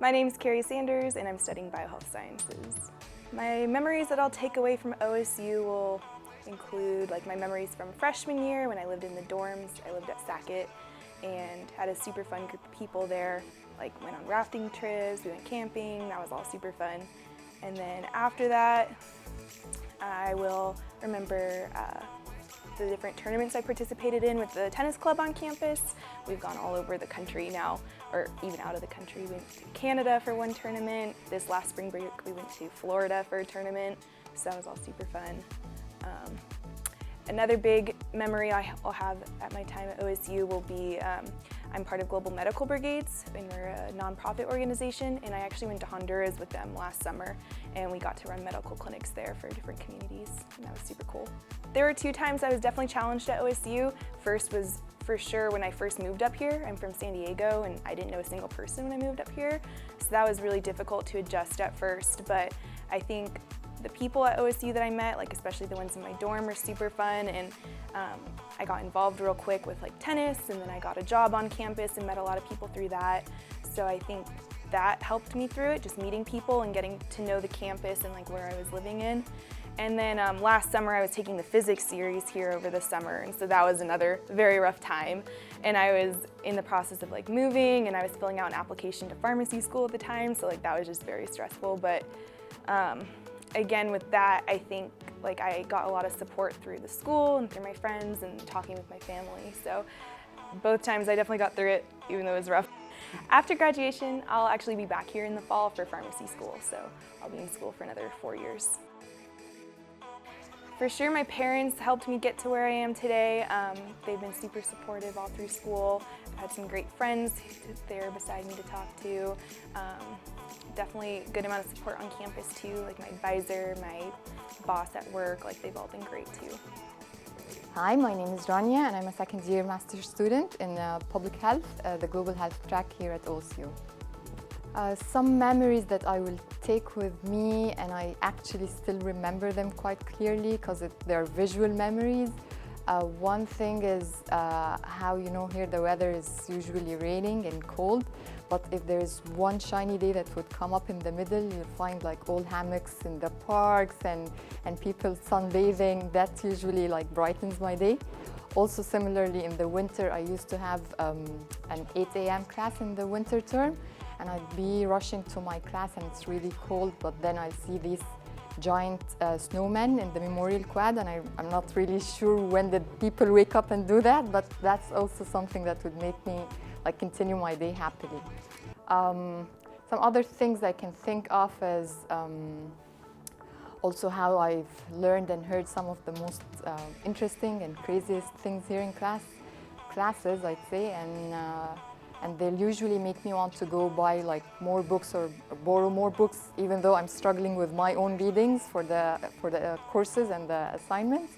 My name's Kerry Sanders and I'm studying biohealth sciences. My memories that I'll take away from OSU will include my memories from freshman year when I lived in the dorms. I lived at Sackett and had a super fun group of people there. Went on rafting trips, we went camping, that was all super fun. And then after that, I will remember the different tournaments I participated in with the tennis club on campus. We've gone all over the country now, or even out of the country. We went to Canada for one tournament. This last spring break, we went to Florida for a tournament, so that was all super fun. Another big memory I'll have at my time at OSU will be I'm part of Global Medical Brigades, and we're a nonprofit organization, and I actually went to Honduras with them last summer, and we got to run medical clinics there for different communities, and that was super cool. There were 2 times I was definitely challenged at OSU. First was for sure when I first moved up here. I'm from San Diego, and I didn't know a single person when I moved up here, so that was really difficult to adjust at first, but I think the people at OSU that I met, especially the ones in my dorm, were super fun, and I got involved real quick with tennis, and then I got a job on campus and met a lot of people through that. So I think that helped me through it, just meeting people and getting to know the campus and where I was living in. And then last summer I was taking the physics series here over the summer, and so that was another very rough time. And I was in the process of moving, and I was filling out an application to pharmacy school at the time, so that was just very stressful. But again, with that, I think I got a lot of support through the school and through my friends and talking with my family. So both times I definitely got through it, even though it was rough. After graduation, I'll actually be back here in the fall for pharmacy school, so I'll be in school for another 4 years. For sure, my parents helped me get to where I am today. They've been super supportive all through school. I've had some great friends there beside me to talk to. Definitely a good amount of support on campus too, my advisor, my boss at work, they've all been great too. Hi, my name is Rania and I'm a second-year master's student in public health, the global health track here at OSU. Some memories that I will take with me, and I actually still remember them quite clearly because they're visual memories. One thing is how here the weather is usually raining and cold, but if there's one shiny day that would come up in the middle, you'll find old hammocks in the parks and people sunbathing. That usually brightens my day. Also similarly in the winter, I used to have an 8 a.m. class in the winter term, and I'd be rushing to my class and it's really cold, but then I see these giant snowmen in the Memorial Quad, and I'm not really sure when did people wake up and do that, but that's also something that would make me continue my day happily. Some other things I can think of is also how I've learned and heard some of the most interesting and craziest things here in classes, I'd say, and they'll usually make me want to go buy more books or borrow more books, even though I'm struggling with my own readings for the courses and the assignments.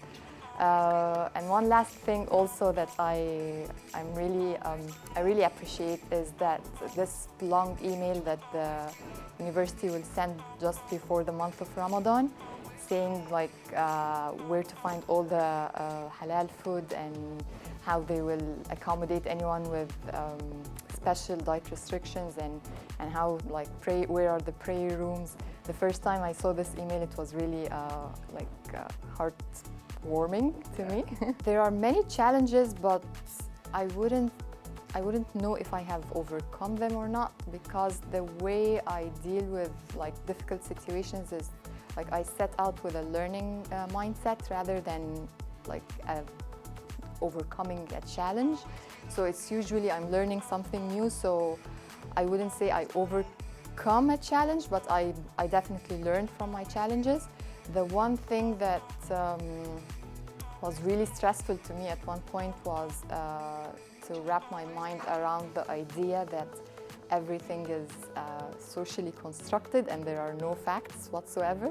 And one last thing also that I really appreciate is that this long email that the university will send just before the month of Ramadan, saying where to find all the halal food and how they will accommodate anyone with special diet restrictions, and how where are the prayer rooms. The first time I saw this email, it was really heartwarming to me. There are many challenges, but I wouldn't know if I have overcome them or not, because the way I deal with difficult situations is I set out with a learning mindset rather than overcoming a challenge. So it's usually I'm learning something new, so I wouldn't say I overcome a challenge, but I definitely learned from my challenges. The one thing that was really stressful to me at one point was to wrap my mind around the idea that everything is socially constructed and there are no facts whatsoever.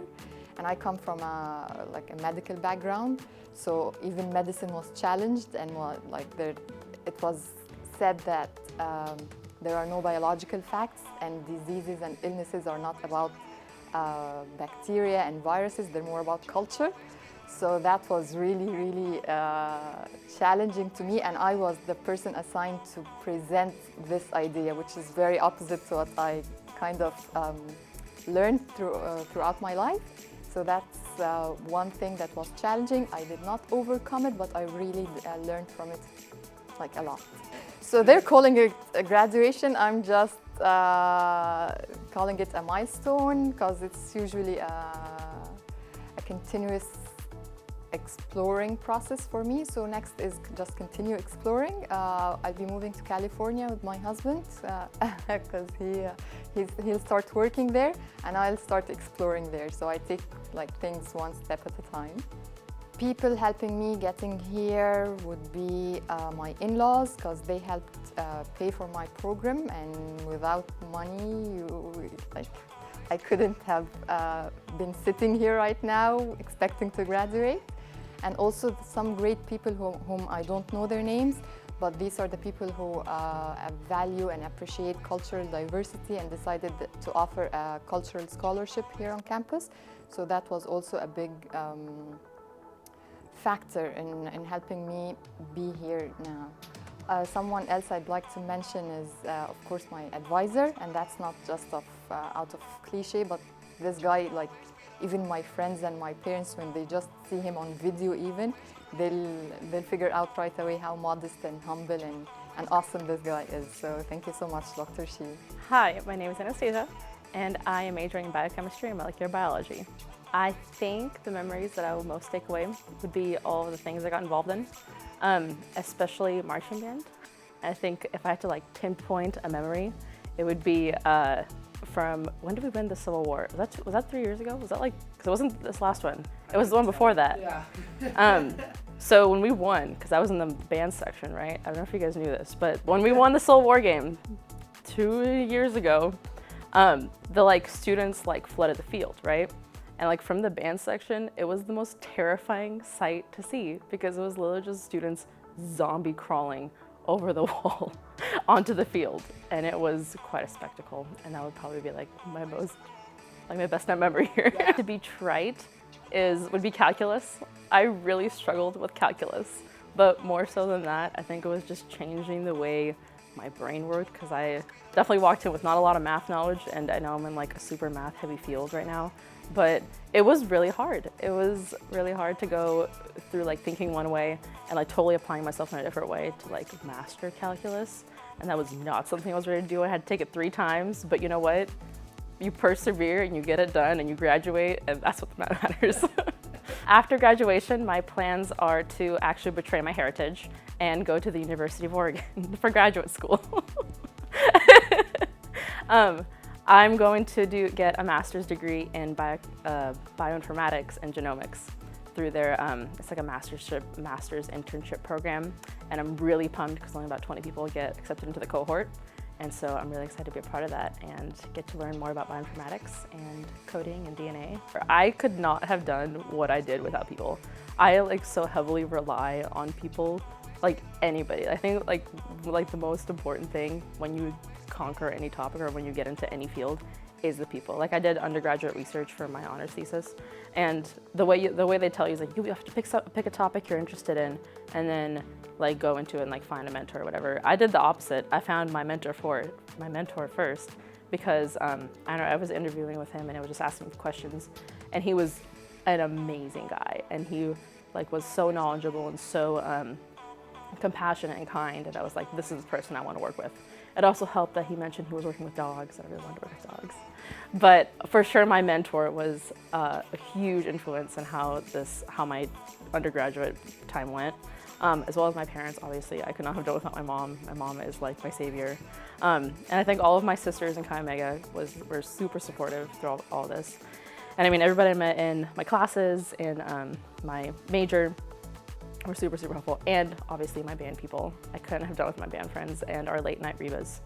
And I come from a medical background, so even medicine was challenged, and it was said that there are no biological facts, and diseases and illnesses are not about bacteria and viruses, they're more about culture. So that was really, really challenging to me, and I was the person assigned to present this idea, which is very opposite to what I kind of learned throughout my life. So that's one thing that was challenging. I did not overcome it, but I really learned from it like a lot. So they're calling it a graduation. I'm just calling it a milestone because it's usually a continuous exploring process for me. So next is just continue exploring. I'll be moving to California with my husband because he'll start working there and I'll start exploring there. So I take like things one step at a time. People helping me getting here would be my in-laws because they helped pay for my program, and without money, I couldn't have been sitting here right now expecting to graduate. And also some great people whom I don't know their names, but these are the people who value and appreciate cultural diversity and decided to offer a cultural scholarship here on campus. So that was also a big factor in helping me be here now. Someone else I'd like to mention is, of course, my advisor, and that's not just out of cliche, but this guy, like, even my friends and my parents, when they just see him on video even, they'll figure out right away how modest and humble and awesome this guy is. So thank you so much, Dr. Shi. Hi, my name is Anastasiya, and I am majoring in biochemistry and molecular biology. I think the memories that I will most take away would be all of the things I got involved in, especially marching band. I think if I had to like pinpoint a memory, it would be from, when did we win the Civil War? Was that 3 years ago? Was that like, because it wasn't this last one. It was the one before that. Yeah. So when we won, because I was in the band section, right? I don't know if you guys knew this, but when we won the Civil War game 2 years ago, the like students like flooded the field, right? And like from the band section, it was the most terrifying sight to see because it was literally just students zombie crawling over the wall onto the field. And it was quite a spectacle. And that would probably be like my best memory here. Yeah. To be trite would be calculus. I really struggled with calculus, but more so than that, I think it was just changing the way my brain worked, because I definitely walked in with not a lot of math knowledge, and I know I'm in like a super math heavy field right now, but it was really hard. It was really hard to go through like thinking one way and like totally applying myself in a different way to like master calculus. And that was not something I was ready to do. I had to take it 3 times, but you know what? You persevere and you get it done and you graduate, and that's what matters. After graduation, my plans are to actually betray my heritage and go to the University of Oregon for graduate school. I'm going to get a master's degree in bioinformatics and genomics through their, it's like a master's internship program. And I'm really pumped because only about 20 people get accepted into the cohort. And so I'm really excited to be a part of that and get to learn more about bioinformatics and coding and DNA. I could not have done what I did without people. I like so heavily rely on people, like anybody. I think like the most important thing when you conquer any topic or when you get into any field is the people. Like I did undergraduate research for my honors thesis, and the way they tell you is like you have to pick a topic you're interested in and then like go into it and like find a mentor or whatever. I did the opposite. I found my mentor first because I don't know, I was interviewing with him and I was just asking him questions, and he was an amazing guy, and he like was so knowledgeable and so compassionate and kind, and I was like, this is the person I want to work with. It also helped that he mentioned he was working with dogs, and I really wanted to work with dogs. But for sure, my mentor was a huge influence in how my undergraduate time went, as well as my parents. Obviously, I could not have done it without my mom. My mom is like my savior. And I think all of my sisters in Chi Omega were super supportive through all this. And I mean, everybody I met in my classes, in my major, were super, super helpful. And obviously my band people. I couldn't have done with my band friends and our late night Rebas.